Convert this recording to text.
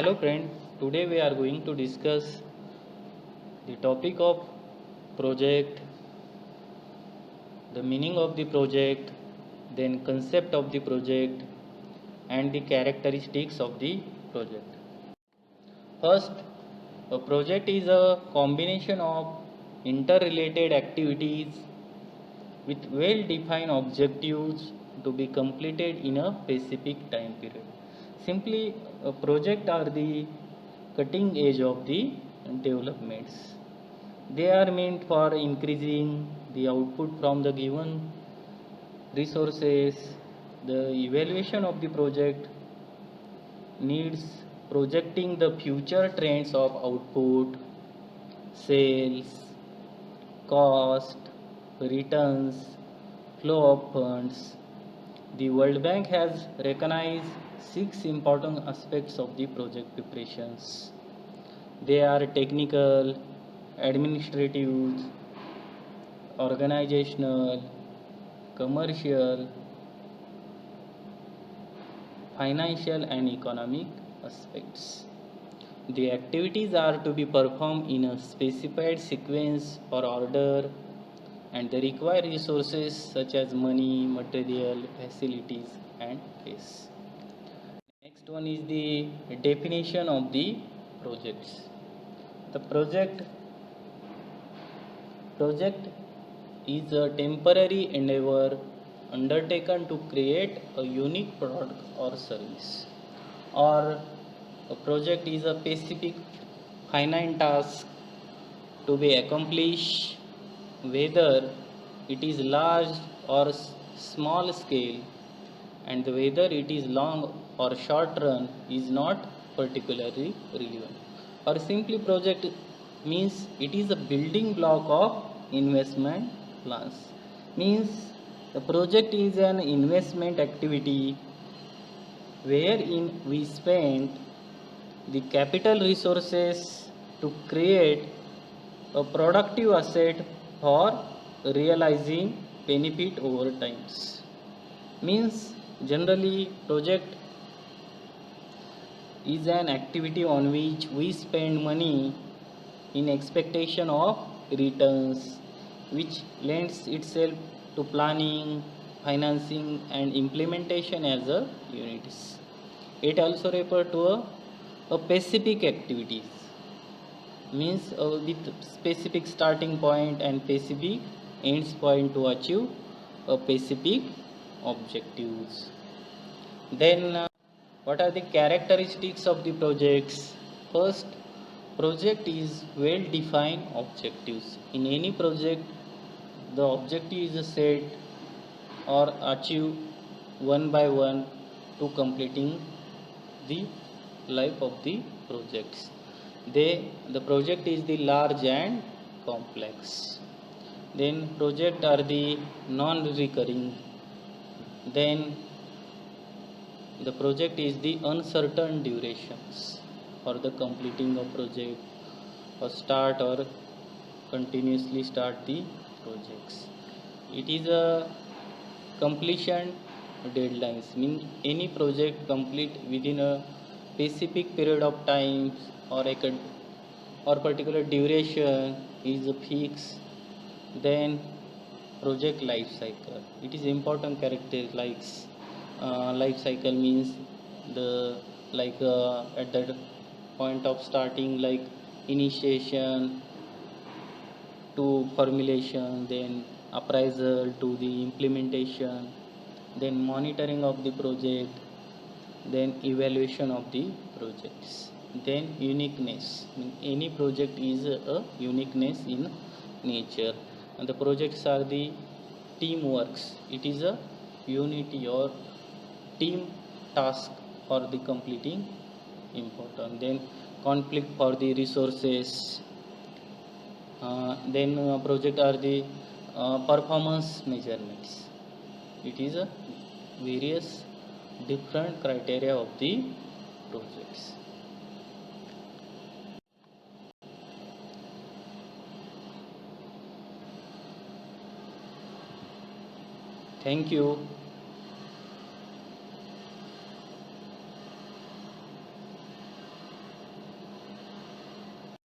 Hello friend, today we are going to discuss the topic of project, the meaning of the project, then concept of the project and the characteristics of the project. First, a project is a combination of interrelated activities with well-defined objectives to be completed in a specific time period. Simply, a project are the cutting edge of the developments. They are meant for increasing the output from the given resources. The evaluation of the project needs projecting the future trends of output, sales, cost, returns, flow of funds. The World Bank has recognized 6 important aspects of the project preparations. They are technical, administrative, organizational, commercial, financial and economic aspects. The activities are to be performed in a specified sequence or order and they require resources such as money, material, facilities and space. Next one is the definition of the projects. The project is a temporary endeavor undertaken to create a unique product or service, or a project is a specific finite task to be accomplished, whether it is large or small scale, and whether it is long or short run is not particularly relevant. Or simply, project means it is a building block of investment plans. Means the project is an investment activity wherein we spend the capital resources to create a productive asset for realizing benefit over times. Means generally project is an activity on which we spend money in expectation of returns, which lends itself to planning, financing and implementation as a units. It also refer to a specific activities, means with specific starting point and specific ends point to achieve a specific objectives. Then what are the characteristics of the projects? First, project is well defined objectives. In any project, the objective is set or achieved one by one to completing the life of the projects. The project is the large and complex. Then project are the non-recurring. Then the project is the uncertain durations for the completing of project or start or continuously start the projects. It is a completion deadlines, mean any project complete within a specific period of time or or particular duration is fixed. Then project life cycle, it is important character like life cycle means the at that point of starting like initiation to formulation, then appraisal to the implementation, then monitoring of the project, then evaluation of the projects. Then uniqueness, any project is a uniqueness in nature, and the projects are the teamworks, it is a unity or team task for the completing important. Then conflict for the resources. Then project are the performance measurements, it is a various different criteria of the projects. Thank you.